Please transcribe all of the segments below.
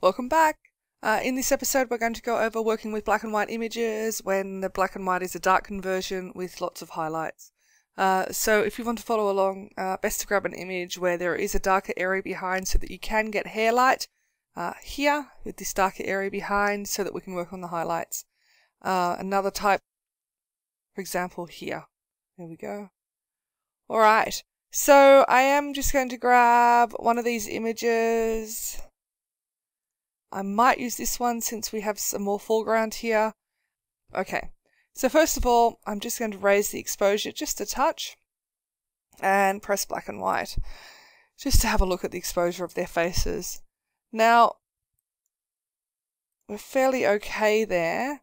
Welcome back. In this episode we're going to go over working with black and white images when the black and white is a dark conversion with lots of highlights. So if you want to follow along, best to grab an image where there is a darker area behind so that you can get hair light here with this darker area behind so that we can work on the highlights. Another type, for example, here. There we go. Alright, so I am just going to grab one of these images. I might use this one since we have some more foreground here. Okay, so first of all, I'm just going to raise the exposure just a touch and press black and white just to have a look at the exposure of their faces. Now, we're fairly okay there.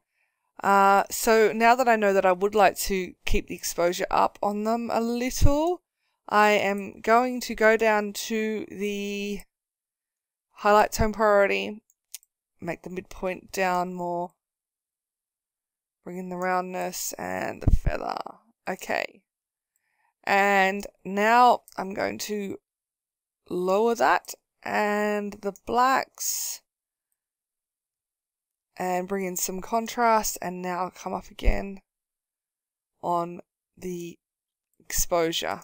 So now that I know that I would like to keep the exposure up on them a little, I am going to go down to the highlight tone priority, make the midpoint down more, bring in the roundness and the feather. Okay. And now I'm going to lower that and the blacks and bring in some contrast, and now come up again on the exposure.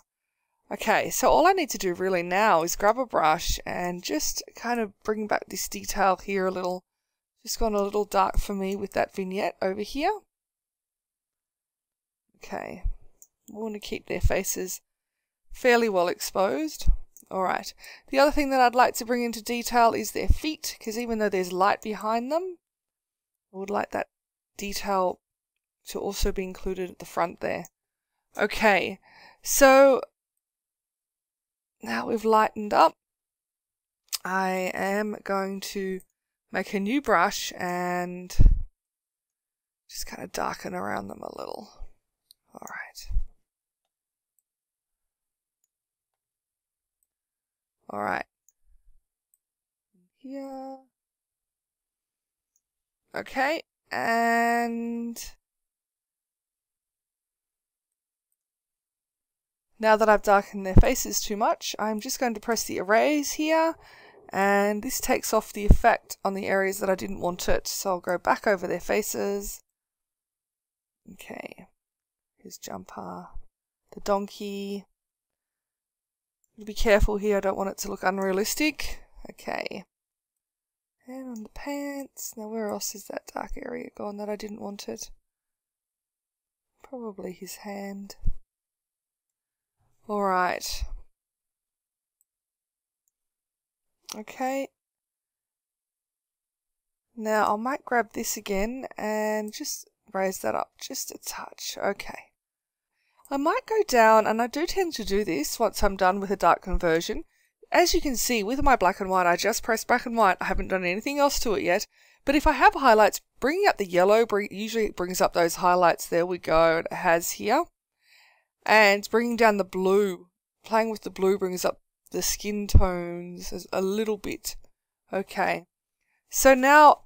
Okay, so all I need to do really now is grab a brush and just kind of bring back this detail here a little. Just gone a little dark for me with that vignette over here. Okay, we want to keep their faces fairly well exposed. Alright, the other thing that I'd like to bring into detail is their feet, because even though there's light behind them, I would like that detail to also be included at the front there. Okay, so now we've lightened up, I am going to make a new brush and just kind of darken around them a little. Alright. Alright. Here. Okay, and now that I've darkened their faces too much, I'm just going to press the erase here, and this takes off the effect on the areas that I didn't want it. So I'll go back over their faces. Okay, here's Jumper, the donkey. Be careful here, I don't want it to look unrealistic. Okay. And on the pants, now where else is that dark area gone that I didn't want it? Probably his hand. Alright. Okay. Now I might grab this again and just raise that up just a touch. Okay. I might go down, and I do tend to do this once I'm done with a dark conversion. As you can see, with my black and white, I just pressed black and white. I haven't done anything else to it yet. But if I have highlights, bringing up the yellow, usually it brings up those highlights. There we go, it has here. And bringing down the blue, playing with the blue brings up the skin tones a little bit. Okay, so now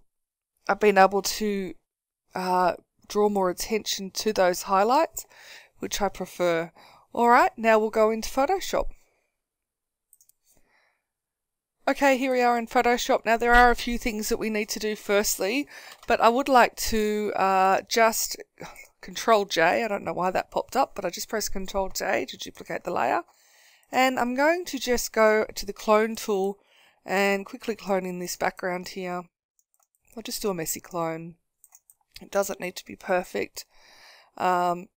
I've been able to draw more attention to those highlights, which I prefer. Alright, now we'll go into Photoshop. Okay, here we are in Photoshop. Now there are a few things that we need to do firstly, but I would like to just Control J, I don't know why that popped up, but I just press Control J to duplicate the layer. And I'm going to just go to the clone tool and quickly clone in this background here. I'll just do a messy clone. It doesn't need to be perfect. Now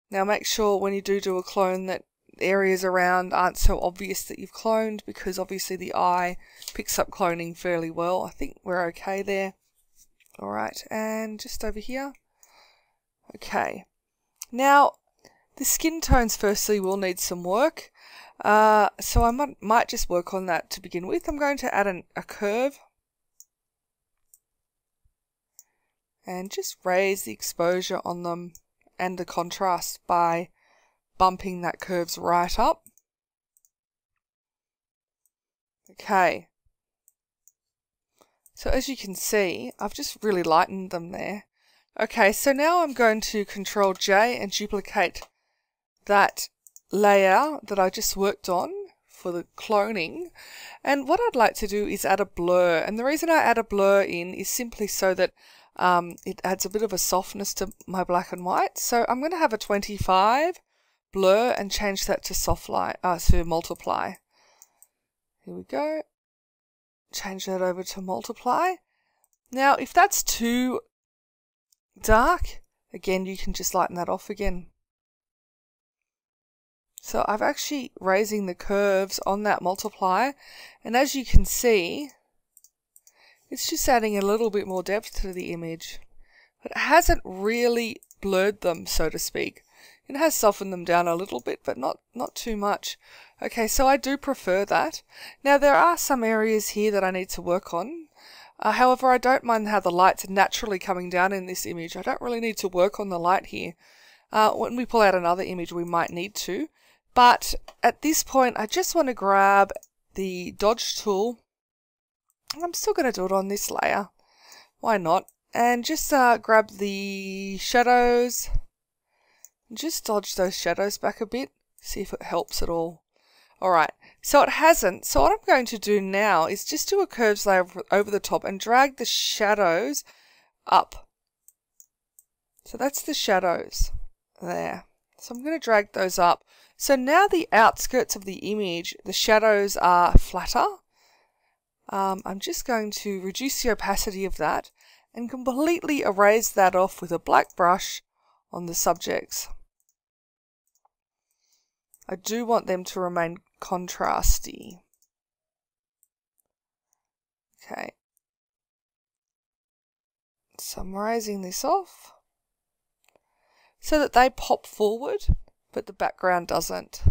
make sure when you do a clone that areas around aren't so obvious that you've cloned, because obviously the eye picks up cloning fairly well. I think we're okay there. Alright, and just over here. Okay. Now, the skin tones firstly will need some work. So I might just work on that to begin with. I'm going to add a curve. And just raise the exposure on them and the contrast by bumping that curves right up. Okay. So as you can see, I've just really lightened them there. Okay, so now I'm going to Control J and duplicate that layer that I just worked on for the cloning. And what I'd like to do is add a blur. And the reason I add a blur in is simply so that it adds a bit of a softness to my black and white. So I'm going to have a 25 blur and change that to to multiply. Here we go. Change that over to multiply. Now, if that's too dark, again, you can just lighten that off again. So I'm actually raising the curves on that multiply, and as you can see, it's just adding a little bit more depth to the image. But it hasn't really blurred them, so to speak. It has softened them down a little bit, but not too much. Okay, so I do prefer that. Now, there are some areas here that I need to work on. However, I don't mind how the light's naturally coming down in this image. I don't really need to work on the light here. When we pull out another image, we might need to. But at this point, I just want to grab the dodge tool. I'm still going to do it on this layer. Why not? And just grab the shadows. Just dodge those shadows back a bit. See if it helps at all. Alright, so it hasn't. So what I'm going to do now is just do a curves layer over the top and drag the shadows up. So that's the shadows there. So I'm going to drag those up. So now the outskirts of the image, the shadows are flatter. I'm just going to reduce the opacity of that and completely erase that off with a black brush on the subjects. I do want them to remain contrasty. Okay. So I'm raising this off so that they pop forward, but the background doesn't.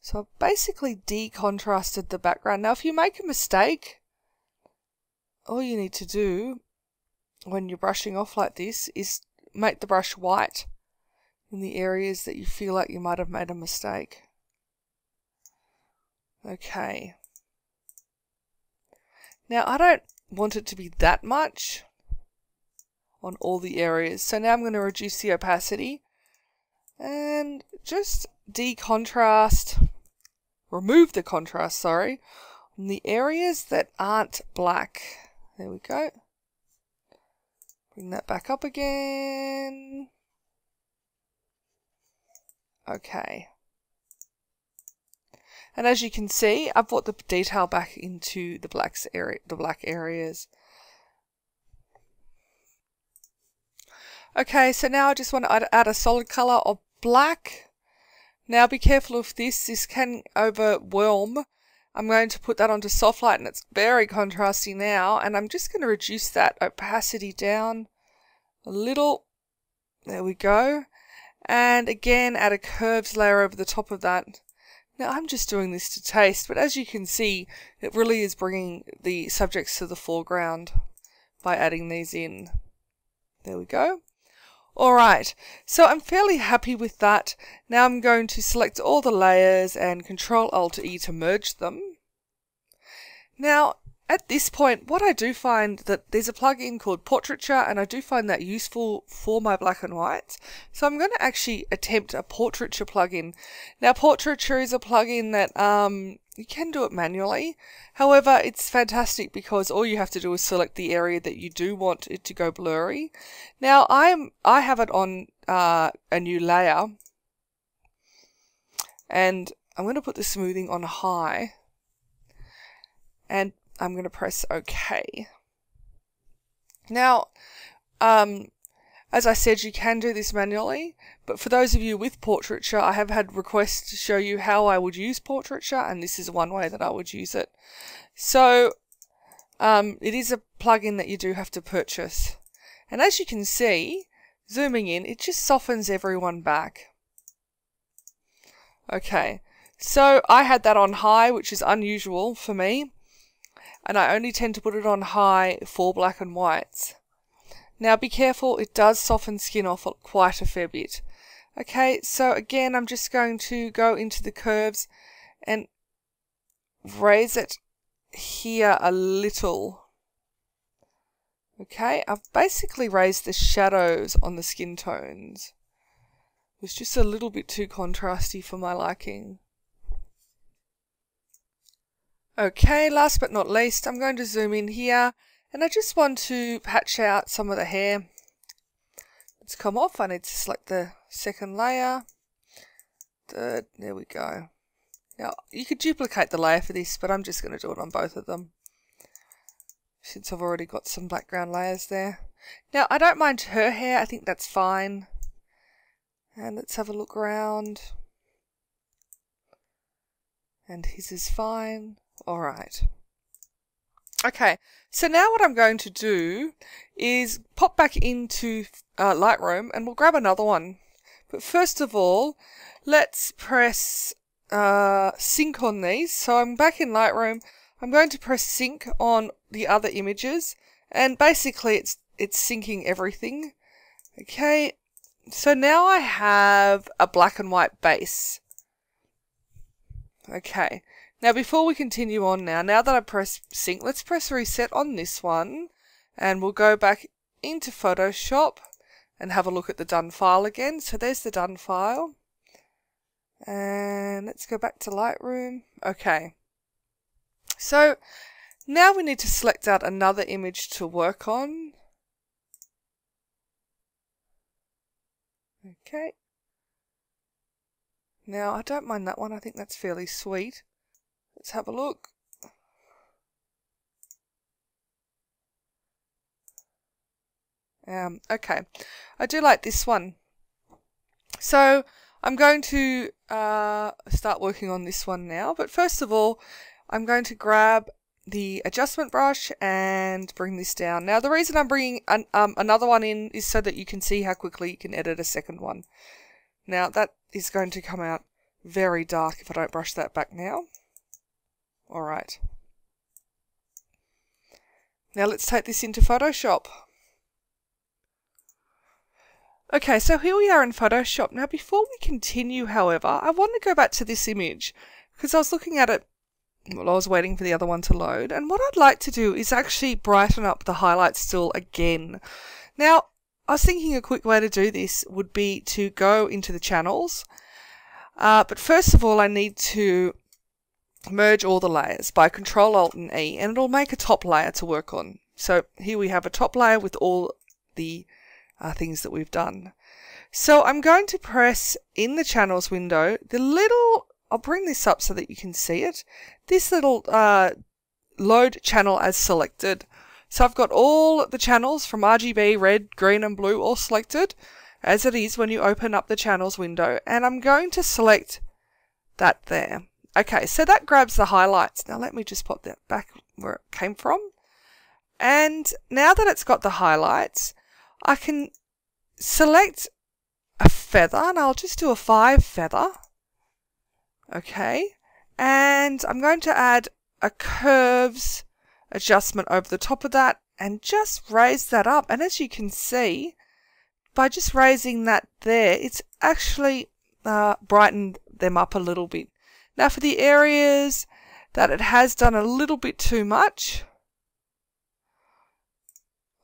So I've basically decontrasted the background. Now, if you make a mistake, all you need to do when you're brushing off like this is make the brush white in the areas that you feel like you might have made a mistake. Okay. Now, I don't want it to be that much on all the areas. So now I'm going to reduce the opacity and just remove the contrast, sorry, on the areas that aren't black. There we go. Bring that back up again. Okay. And as you can see, I've brought the detail back into the black areas. Okay, so now I just want to add a solid color of black. Now be careful of this. This can overwhelm. I'm going to put that onto soft light and it's very contrasty now. And I'm just going to reduce that opacity down a little. There we go. And again, add a curves layer over the top of that. Now I'm just doing this to taste, but as you can see, it really is bringing the subjects to the foreground by adding these in. There we go. Alright, so I'm fairly happy with that. Now I'm going to select all the layers and Ctrl-Alt-E to merge them. Now, at this point, what I do find that there's a plugin called Portraiture, and I do find that useful for my black and whites. So I'm going to actually attempt a Portraiture plugin. Now, Portraiture is a plugin that you can do it manually. However, it's fantastic because all you have to do is select the area that you do want it to go blurry. Now, I have it on a new layer, and I'm going to put the smoothing on high, and I'm going to press OK. Now, as I said, you can do this manually, but for those of you with Portraiture, I have had requests to show you how I would use Portraiture, and this is one way that I would use it. So, it is a plugin that you do have to purchase. And as you can see, zooming in, it just softens everyone back. Okay, so I had that on high, which is unusual for me. And I only tend to put it on high for black and whites. Now be careful, it does soften skin off quite a fair bit. Okay, so again, I'm just going to go into the curves and raise it here a little. Okay, I've basically raised the shadows on the skin tones. It's just a little bit too contrasty for my liking. Okay, last but not least, I'm going to zoom in here and I just want to patch out some of the hair. It's come off. I need to select the second layer. Third, there we go. Now, you could duplicate the layer for this, but I'm just going to do it on both of them, since I've already got some background layers there. Now, I don't mind her hair. I think that's fine. And let's have a look around. And his is fine. Alright. Okay, so now what I'm going to do is pop back into Lightroom and we'll grab another one. But first of all, let's press sync on these. So I'm back in Lightroom. I'm going to press sync on the other images, and basically it's syncing everything. Okay, so now I have a black and white base. Okay, now before we continue on now that I press sync, let's press reset on this one, and we'll go back into Photoshop and have a look at the done file again. So there's the done file. And let's go back to Lightroom. Okay. So now we need to select out another image to work on. Okay. Now I don't mind that one. I think that's fairly sweet. Let's have a look. Okay. I do like this one. So I'm going to start working on this one now, but first of all, I'm going to grab the adjustment brush and bring this down. Now, the reason I'm bringing another one in is so that you can see how quickly you can edit a second one. Now, that is going to come out very dark if I don't brush that back now. Alright. Now, let's take this into Photoshop. Okay, so here we are in Photoshop. Now, before we continue, however, I want to go back to this image because I was looking at it while I was waiting for the other one to load. And what I'd like to do is actually brighten up the highlight still again. Now, I was thinking a quick way to do this would be to go into the channels. But first of all, I need to merge all the layers by Control Alt and E, and it'll make a top layer to work on. So here we have a top layer with all the things that we've done. So I'm going to press in the channels window, I'll bring this up so that you can see it, this little load channel as selected. So I've got all the channels from RGB, red, green and blue all selected as it is when you open up the channels window, and I'm going to select that there. Okay, so that grabs the highlights. Now let me just pop that back where it came from. And now that it's got the highlights, I can select a feather, and I'll just do a 5 feather. Okay, and I'm going to add a curves adjustment over the top of that and just raise that up. And as you can see, by just raising that there, it's actually brightened them up a little bit. Now for the areas that it has done a little bit too much,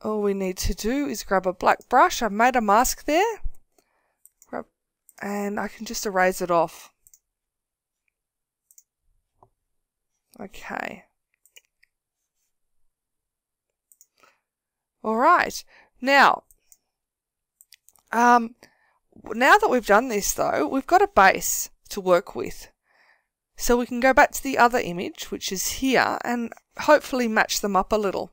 all we need to do is grab a black brush. I've made a mask there. And I can just erase it off. Okay. Alright. Now that we've done this though, we've got a base to work with. So we can go back to the other image, which is here, and hopefully match them up a little.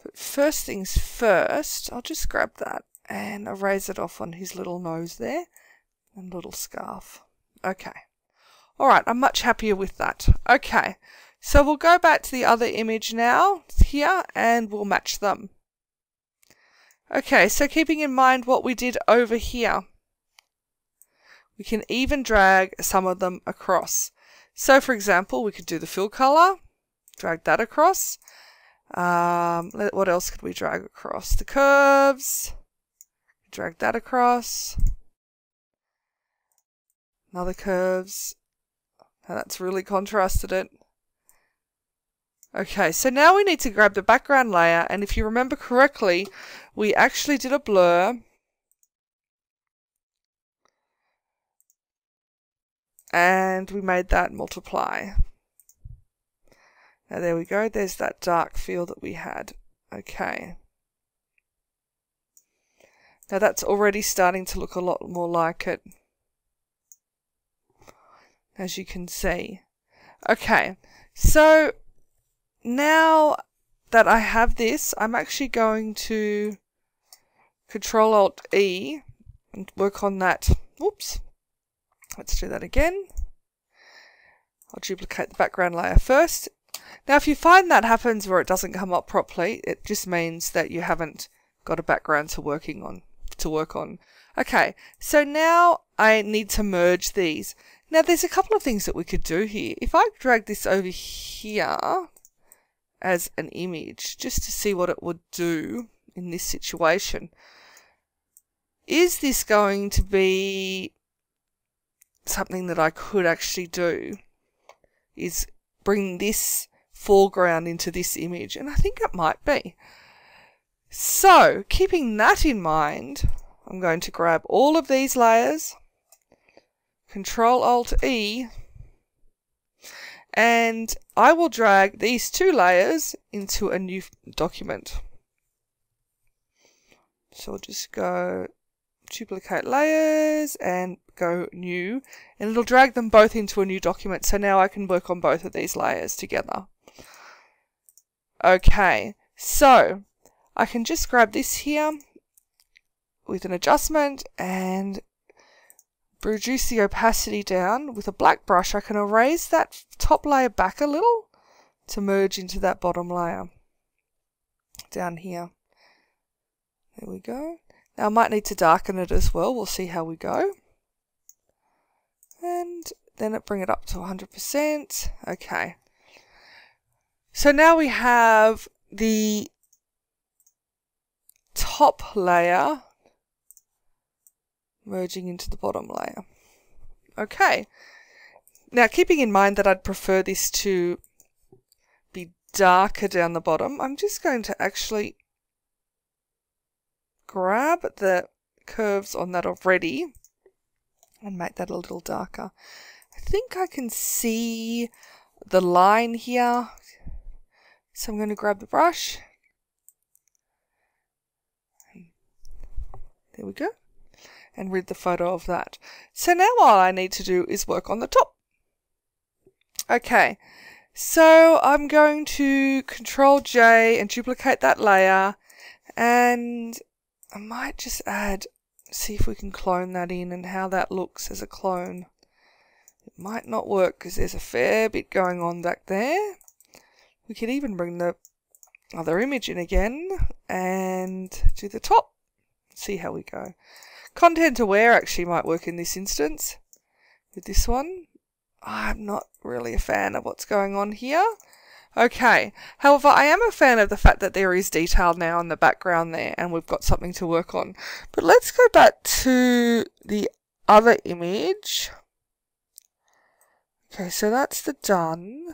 But first things first, I'll just grab that and erase it off on his little nose there and little scarf. Okay. Alright, I'm much happier with that. Okay, so we'll go back to the other image now, here, and we'll match them. Okay, so keeping in mind what we did over here, we can even drag some of them across. So for example, we could do the fill color, drag that across. What else could we drag across? The curves, drag that across. Another curves. Now that's really contrasted it. Okay, so now we need to grab the background layer, and if you remember correctly, we actually did a blur. and we made that multiply. Now there we go, there's that dark feel that we had. Okay. Now that's already starting to look a lot more like it, as you can see. Okay, so now that I have this, I'm actually going to Control-Alt-E and work on that. Whoops. Let's do that again. I'll duplicate the background layer first. Now if you find that happens where it doesn't come up properly, it just means that you haven't got a background to work on. Okay, so now I need to merge these. Now there's a couple of things that we could do here. If I drag this over here as an image, just to see what it would do in this situation. Is this going to be something that I could actually do? Is bring this foreground into this image? And I think it might be. So, keeping that in mind, I'm going to grab all of these layers, Control-Alt-E, and I will drag these two layers into a new document. So I'll just go duplicate layers and go new, and it'll drag them both into a new document. So now I can work on both of these layers together. Okay, so I can just grab this here with an adjustment and reduce the opacity down. With a black brush, I can erase that top layer back a little to merge into that bottom layer down here. There we go. Now I might need to darken it as well. We'll see how we go. And then bring it up to 100%. Okay. So now we have the top layer merging into the bottom layer. Okay. Now keeping in mind that I'd prefer this to be darker down the bottom, I'm just going to actually grab the curves on that already and make that a little darker. I think I can see the line here. So I'm going to grab the brush. There we go. And rid the photo of that. So now all I need to do is work on the top. Okay, so I'm going to Control-J and duplicate that layer, and I might just see if we can clone that in and how that looks as a clone. It might not work because there's a fair bit going on back there. We could even bring the other image in again and do the top. See how we go. Content aware actually might work in this instance with this one. I'm not really a fan of what's going on here. Okay, however, I am a fan of the fact that there is detail now in the background there and we've got something to work on. But let's go back to the other image. Okay, so that's the done.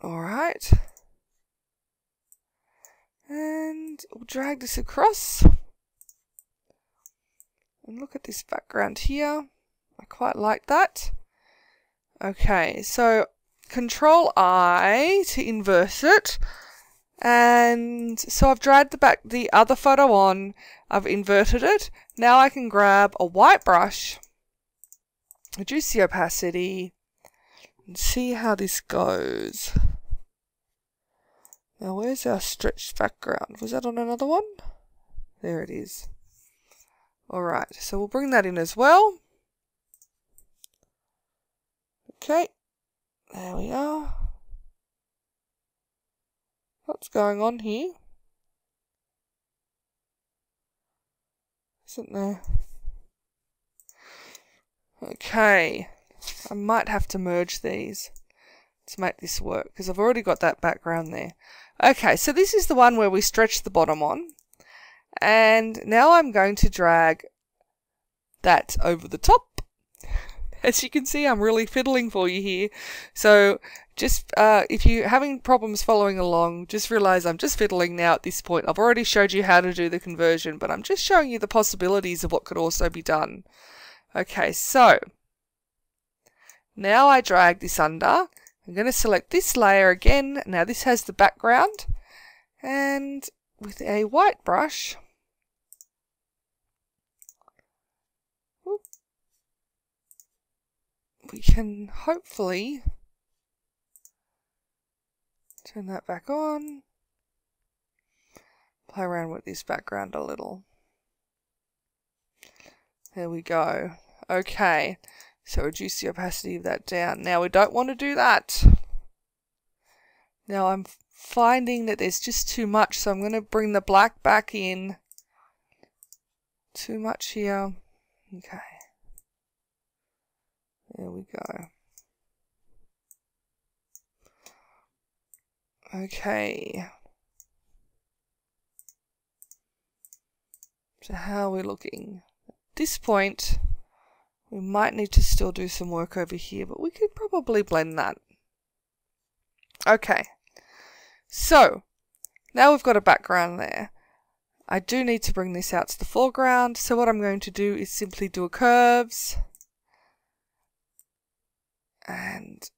Alright. And we'll drag this across. And look at this background here. I quite like that. Okay, so Control-I to inverse it. And so I've dragged the other photo on. I've inverted it. Now I can grab a white brush, reduce the opacity, and see how this goes. Now where's our stretched background? Was that on another one? There it is. Alright, so we'll bring that in as well. Okay, there we are. What's going on here? Isn't there? Okay, I might have to merge these to make this work because I've already got that background there. Okay, so this is the one where we stretch the bottom on. And now I'm going to drag that over the top. As you can see, I'm really fiddling for you here. So just if you're having problems following along, just realize I'm just fiddling now at this point. I've already showed you how to do the conversion, but I'm just showing you the possibilities of what could also be done. Okay, so now I drag this under. I'm going to select this layer again. Now this has the background, and with a white brush, we can hopefully turn that back on, play around with this background a little. There we go. Okay, so reduce the opacity of that down. Now we don't want to do that. Now I'm finding that there's just too much, so I'm going to bring the black back in. Too much here. Okay. There we go. Okay. So how are we looking? At this point, we might need to still do some work over here, but we could probably blend that. Okay. So, now we've got a background there. I do need to bring this out to the foreground, so what I'm going to do is simply do a curves. And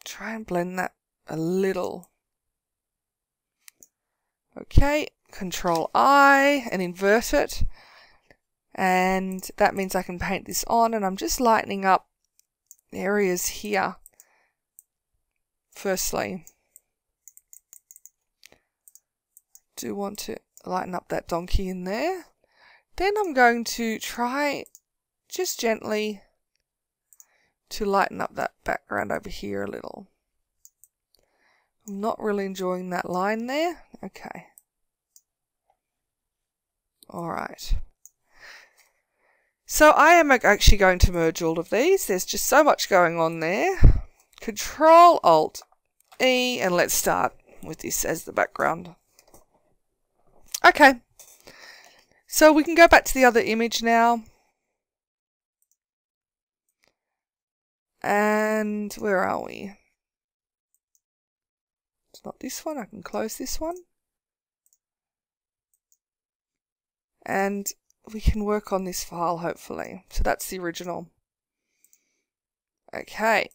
try and blend that a little. Okay, Control I and invert it. And that means I can paint this on, and I'm just lightening up areas here. Firstly, do want to lighten up that donkey in there. Then I'm going to try just gently to lighten up that background over here a little. I'm not really enjoying that line there. Okay. Alright. So I am actually going to merge all of these. There's just so much going on there. Control Alt E, and let's start with this as the background. Okay. So we can go back to the other image now. And where are we? It's not this one. I can close this one. And we can work on this file, hopefully. So that's the original. Okay.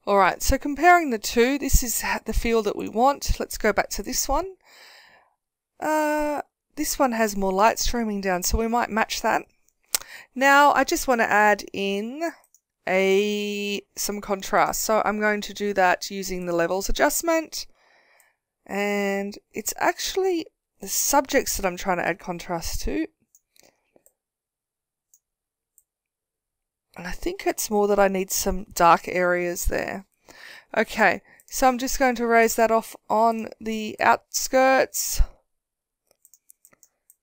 Alright, so comparing the two, this is the feel that we want. Let's go back to this one. This one has more light streaming down, so we might match that. Now, I just want to add in some contrast. So I'm going to do that using the levels adjustment. And it's actually the subjects that I'm trying to add contrast to. And I think it's more that I need some dark areas there. Okay, so I'm just going to raise that off on the outskirts.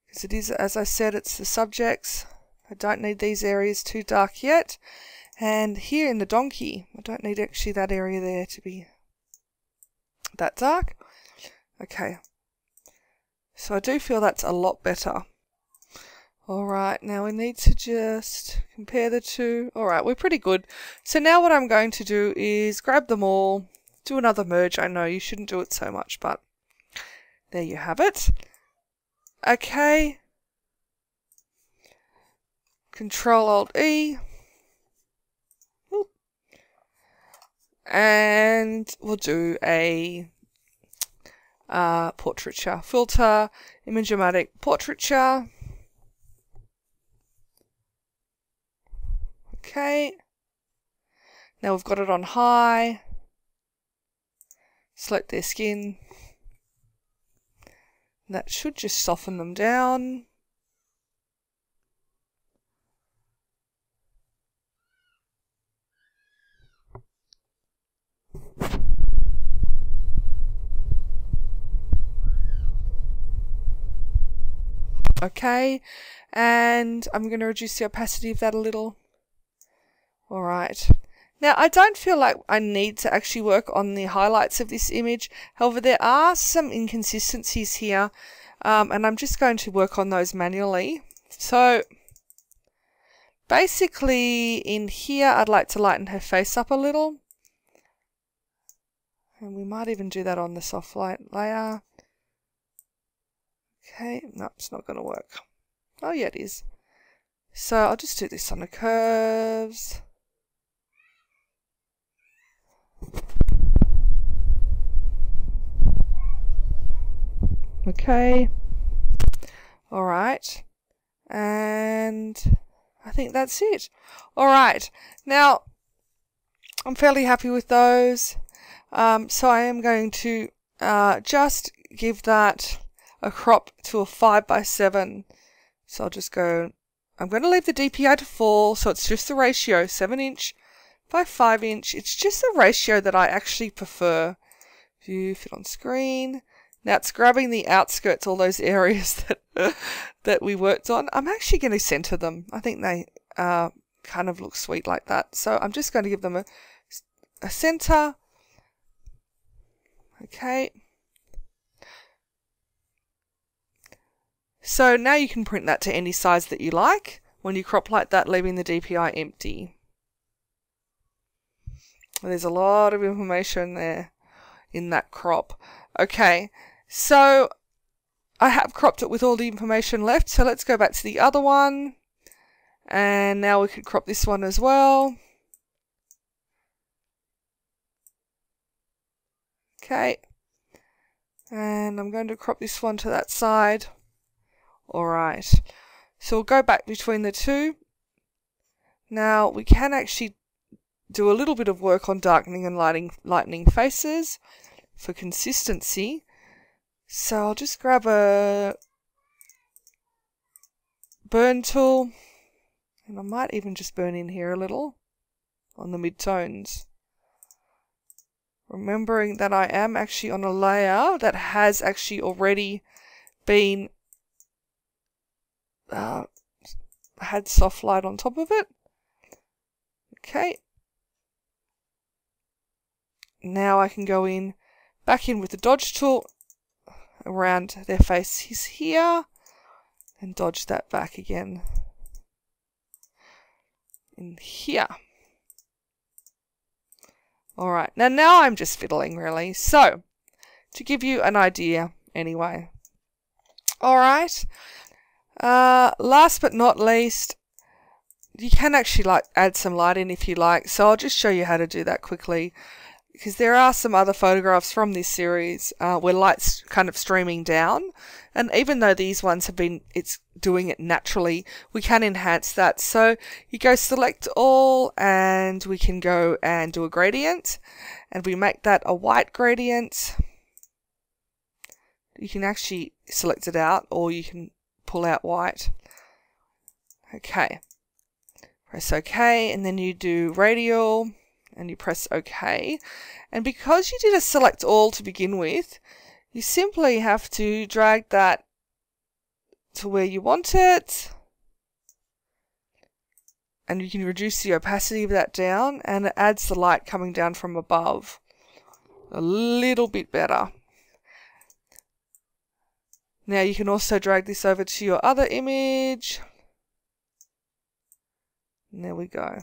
Because it is, as I said, it's the subjects. I don't need these areas too dark yet. And here in the donkey, I don't need actually that area there to be that dark. Okay, so I do feel that's a lot better. Alright, now we need to just compare the two. Alright, we're pretty good. So now what I'm going to do is grab them all, do another merge. I know you shouldn't do it so much, but there you have it. Okay. Control Alt E. And we'll do a portraiture filter, Imagematic portraiture. Okay, now we've got it on high, select their skin, that should just soften them down. Okay, and I'm going to reduce the opacity of that a little. Alright, now I don't feel like I need to actually work on the highlights of this image. However, there are some inconsistencies here, and I'm just going to work on those manually. So basically in here I'd like to lighten her face up a little. And we might even do that on the soft light layer. Okay, no, it's not going to work. Oh yeah, it is. So I'll just do this on the curves. Okay. Alright. And I think that's it. Alright. Now, I'm fairly happy with those. So I am going to just give that a crop to a 5:7. So I'll just go, I'm going to leave the DPI to 4, so it's just the ratio, 7 inch by 5 inch. It's just the ratio that I actually prefer. View, fit on screen. Now it's grabbing the outskirts, all those areas that we worked on. I'm actually going to center them. I think they kind of look sweet like that. So I'm just going to give them a center. Okay. So now you can print that to any size that you like when you crop like that, leaving the DPI empty. There's a lot of information there in that crop. Okay, so I have cropped it with all the information left, so let's go back to the other one. And now we could crop this one as well. Okay, and I'm going to crop this one to that side. Alright, so we'll go back between the two. Now we can actually do a little bit of work on darkening and lightening faces for consistency. So I'll just grab a burn tool, and I might even just burn in here a little on the mid-tones. Remembering that I am actually on a layer that has actually already been had soft light on top of it. Okay. Now I can go back in with the dodge tool around their faces here and dodge that back again in here. Alright, now I'm just fiddling really. So, to give you an idea anyway. Alright. Last but not least, you can actually add some light in if you like, so I'll just show you how to do that quickly, because there are some other photographs from this series where light's kind of streaming down, and even though these ones it's doing it naturally, we can enhance that. So you go select all, and we can go and do a gradient, and we make that a white gradient. You can actually select it out, or you can pull out white. Okay. Press OK, and then you do radial, and you press OK. And because you did a select all to begin with, you simply have to drag that to where you want it. And you can reduce the opacity of that down, and it adds the light coming down from above a little bit better. Now you can also drag this over to your other image. And there we go.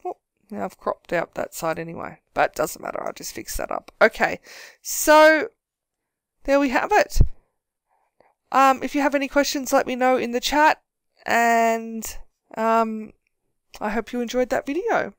Oh, now I've cropped out that side anyway, but it doesn't matter, I'll just fix that up. Okay, so there we have it. If you have any questions, let me know in the chat, and I hope you enjoyed that video.